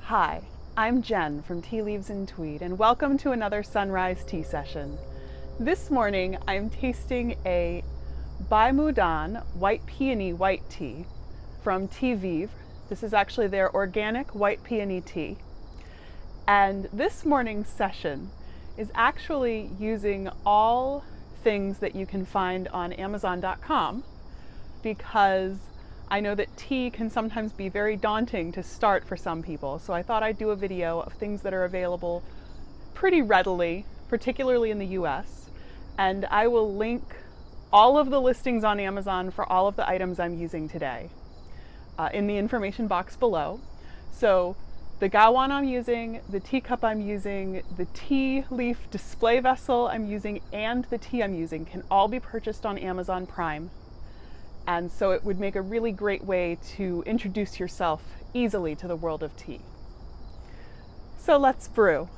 Hi, I'm Jen from Tea Leaves and Tweed, and welcome to another sunrise tea session. This morning I'm tasting a Bai Mudan white peony white tea from Tweed. This is actually their organic white peony tea. And this morning's session is actually using all things that you can find on Amazon.com, because I know that tea can sometimes be very daunting to start for some people. So I thought I'd do a video of things that are available pretty readily, particularly in the US. And I will link all of the listings on Amazon for all of the items I'm using today in the information box below. So the gawan I'm using, the teacup I'm using, the tea leaf display vessel I'm using, and the tea I'm using can all be purchased on Amazon Prime. And so it would make a really great way to introduce yourself easily to the world of tea. So let's brew.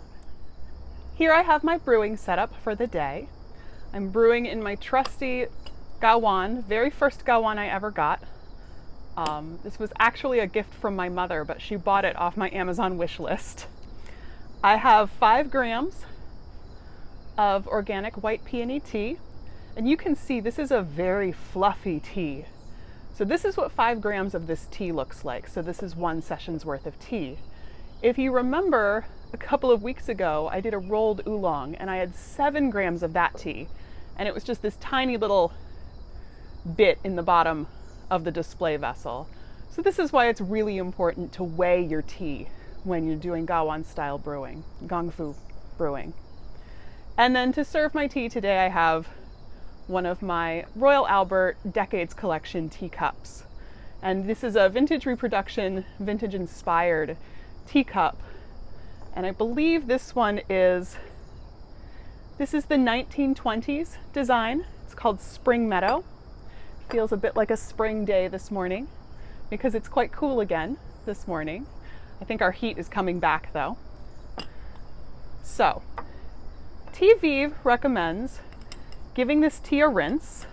Here I have my brewing setup for the day. I'm brewing in my trusty gawan, very first gawan I ever got. This was actually a gift from my mother, but she bought it off my Amazon wish list. I have 5 grams of organic white peony tea. And you can see this is a very fluffy tea. So this is what 5 grams of this tea looks like. So this is 1 session's worth of tea. If you remember, a couple of weeks ago, I did a rolled oolong and I had 7 grams of that tea. And it was just this tiny little bit in the bottom of the display vessel. So this is why it's really important to weigh your tea when you're doing gawan style brewing, gongfu brewing. And then to serve my tea today, I have one of my Royal Albert Decades Collection teacups. And this is a vintage reproduction, vintage inspired teacup. And I believe this is the 1920s design. It's called Spring Meadow. Feels a bit like a spring day this morning because it's quite cool again this morning. I think our heat is coming back though. So, Tweed recommends giving this tea a rinse.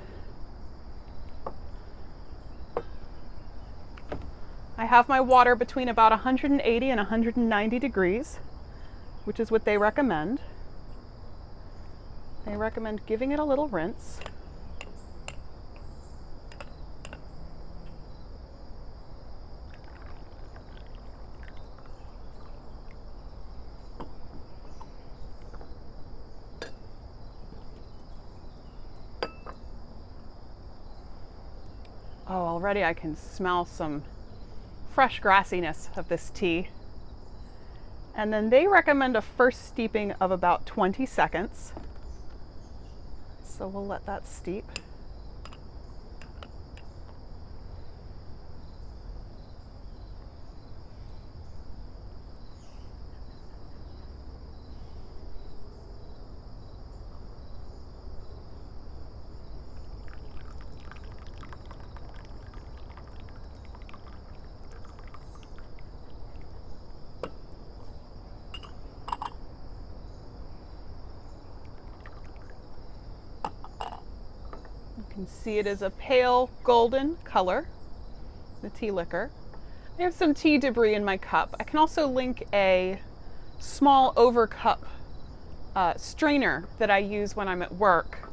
I have my water between about 180 and 190 degrees, which is what they recommend. They recommend giving it a little rinse. Oh, already I can smell some fresh grassiness of this tea. And then they recommend a first steeping of about 20 seconds. So we'll let that steep. You can see it is a pale golden color, the tea liquor. I have some tea debris in my cup. I can also link a small over cup strainer that I use when I'm at work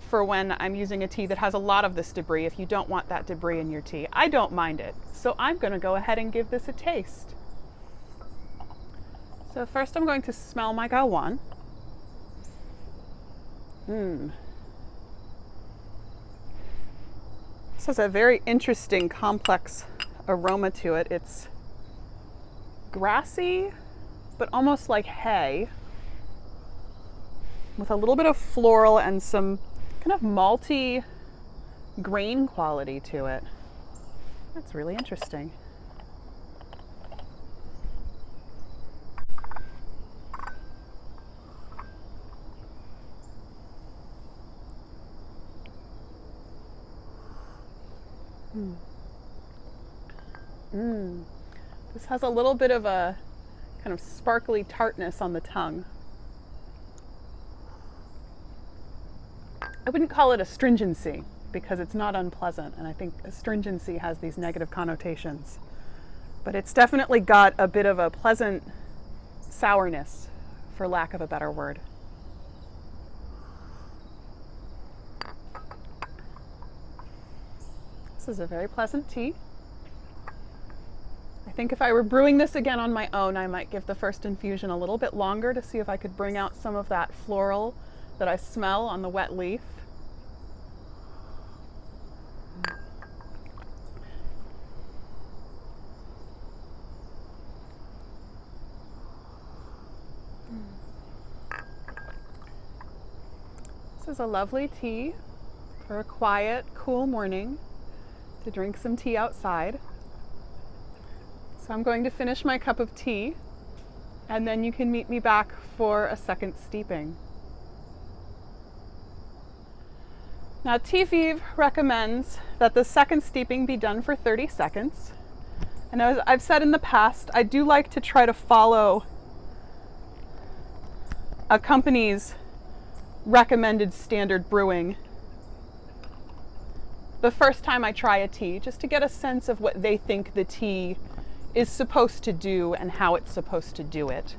for when I'm using a tea that has a lot of this debris, if you don't want that debris in your tea. I don't mind it. So I'm going to go ahead and give this a taste. So first I'm going to smell my gawan. This has a very interesting, complex aroma to it. It's grassy, but almost like hay, with a little bit of floral and some kind of malty grain quality to it. That's really interesting. This has a little bit of a kind of sparkly tartness on the tongue. I wouldn't call it astringency because it's not unpleasant, and I think astringency has these negative connotations. But it's definitely got a bit of a pleasant sourness, for lack of a better word. This is a very pleasant tea. I think if I were brewing this again on my own, I might give the first infusion a little bit longer to see if I could bring out some of that floral that I smell on the wet leaf. This is a lovely tea for a quiet, cool morning to drink some tea outside. So I'm going to finish my cup of tea, and then you can meet me back for a second steeping. Now, Tweed recommends that the second steeping be done for 30 seconds. And as I've said in the past, I do like to try to follow a company's recommended standard brewing the first time I try a tea, just to get a sense of what they think the tea is supposed to do and how it's supposed to do it.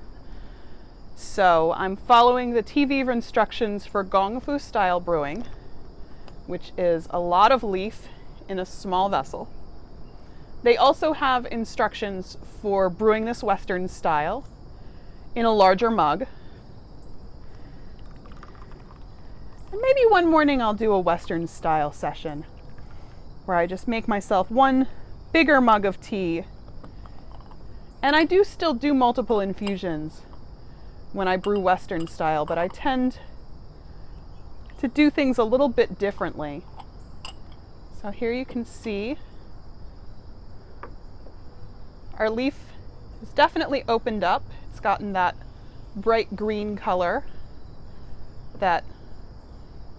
So I'm following the Tweed instructions for Gong Fu style brewing, which is a lot of leaf in a small vessel. They also have instructions for brewing this Western style in a larger mug. And maybe one morning I'll do a Western style session where I just make myself one bigger mug of tea. And I do still do multiple infusions when I brew Western style, but I tend to do things a little bit differently. So here you can see our leaf is definitely opened up. It's gotten that bright green color that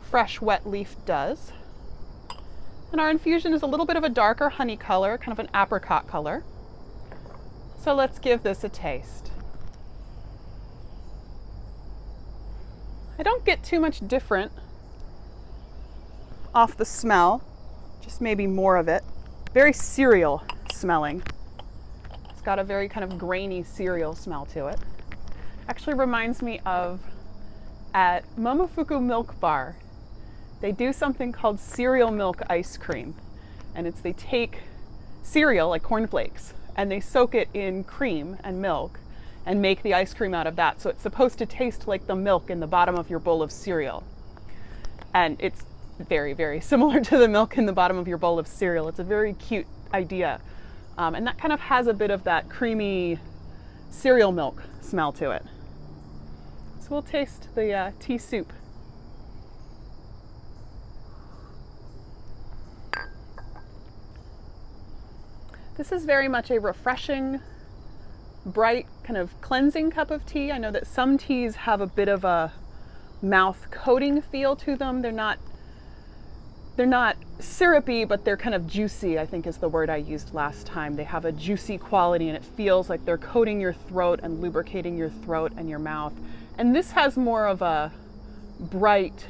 fresh wet leaf does. And our infusion is a little bit of a darker honey color, kind of an apricot color. So let's give this a taste. I don't get too much different off the smell, just maybe more of it. Very cereal smelling. It's got a very kind of grainy cereal smell to it. Actually reminds me of at Momofuku Milk Bar. They do something called cereal milk ice cream. And it's they take cereal, like cornflakes, and they soak it in cream and milk and make the ice cream out of that. So it's supposed to taste like the milk in the bottom of your bowl of cereal. And it's very, very similar to the milk in the bottom of your bowl of cereal. It's a very cute idea. And that kind of has a bit of that creamy cereal milk smell to it. So we'll taste the tea soup. This is very much a refreshing, bright, kind of cleansing cup of tea. I know that some teas have a bit of a mouth coating feel to them. They're not syrupy, but they're kind of juicy, I think is the word I used last time. They have a juicy quality and it feels like they're coating your throat and lubricating your throat and your mouth. And this has more of a bright,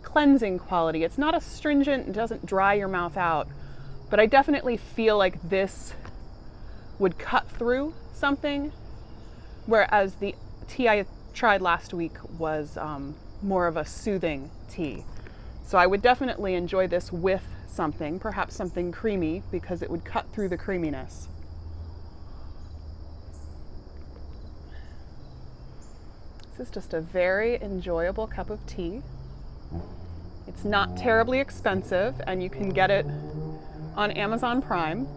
cleansing quality. It's not astringent, it doesn't dry your mouth out. But I definitely feel like this would cut through something, whereas the tea I tried last week was more of a soothing tea. So I would definitely enjoy this with something, perhaps something creamy, because it would cut through the creaminess. This is just a very enjoyable cup of tea. It's not terribly expensive, and you can get it on Amazon Prime.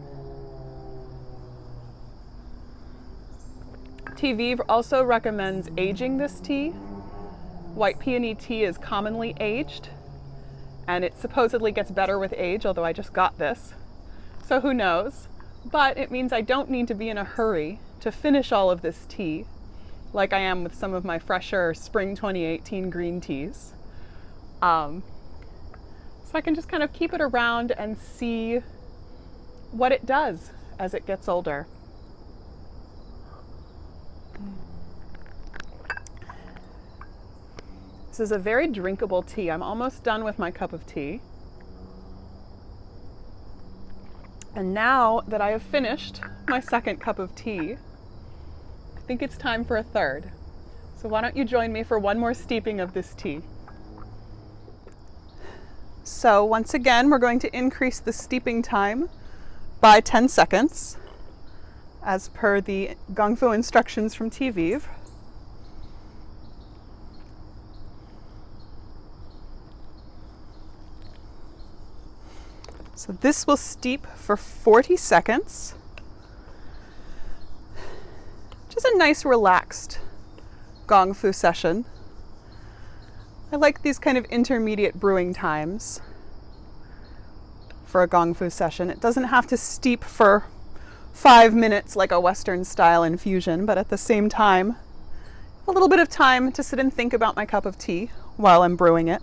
Tweed also recommends aging this tea. White peony tea is commonly aged, and it supposedly gets better with age, although I just got this, so who knows. But it means I don't need to be in a hurry to finish all of this tea, like I am with some of my fresher spring 2018 green teas. So I can just kind of keep it around and see what it does as it gets older. This is a very drinkable tea. I'm almost done with my cup of tea. And now that I have finished my second cup of tea, I think it's time for a third. So why don't you join me for one more steeping of this tea? So once again, we're going to increase the steeping time by 10 seconds, as per the Gong Fu instructions from Tweed. So this will steep for 40 seconds, which is a nice relaxed Gong Fu session. I like these kind of intermediate brewing times for a Gong Fu session. It doesn't have to steep for 5 minutes like a Western style infusion, but at the same time, a little bit of time to sit and think about my cup of tea while I'm brewing it.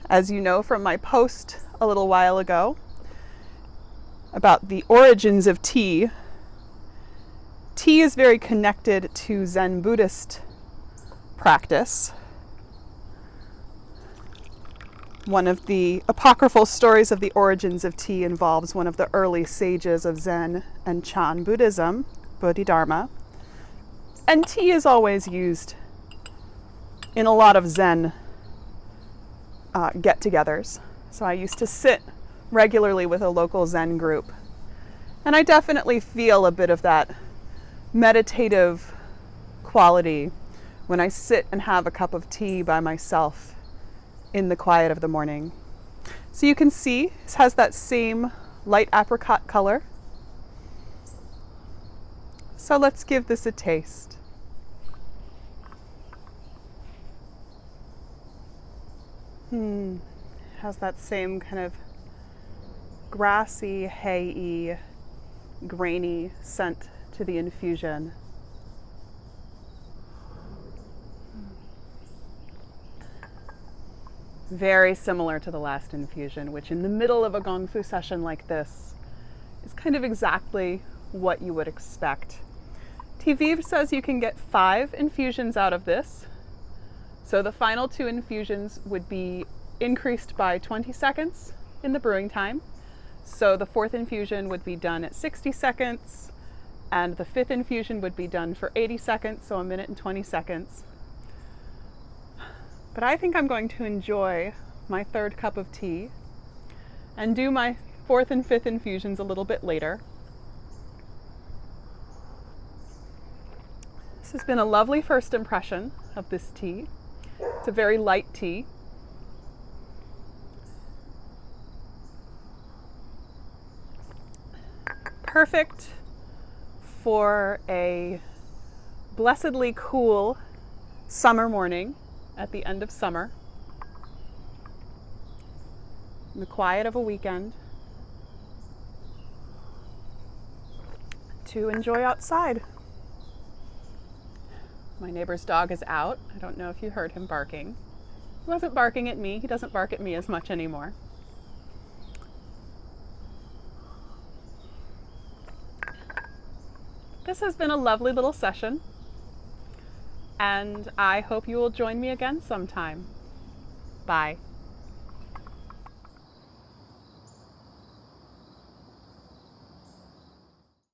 As you know from my post a little while ago about the origins of tea, tea is very connected to Zen Buddhist practice. One of the apocryphal stories of the origins of tea involves one of the early sages of Zen and Chan Buddhism, Bodhidharma. And tea is always used in a lot of Zen get-togethers. So I used to sit regularly with a local Zen group. And I definitely feel a bit of that meditative quality when I sit and have a cup of tea by myself in the quiet of the morning. So you can see this has that same light apricot color. So let's give this a taste. Has that same kind of grassy, hay-y, grainy scent to the infusion. Very similar to the last infusion, which in the middle of a Gong Fu session like this is kind of exactly what you would expect. Tweed says you can get 5 infusions out of this. So the final 2 infusions would be increased by 20 seconds in the brewing time. So the 4th infusion would be done at 60 seconds, and the 5th infusion would be done for 80 seconds, so 1 minute and 20 seconds. But I think I'm going to enjoy my 3rd cup of tea and do my 4th and 5th infusions a little bit later. This has been a lovely first impression of this tea. It's a very light tea. Perfect for a blessedly cool summer morning at the end of summer, in the quiet of a weekend, to enjoy outside. My neighbor's dog is out. I don't know if you heard him barking. He wasn't barking at me. He doesn't bark at me as much anymore. This has been a lovely little session, and I hope you will join me again sometime. Bye.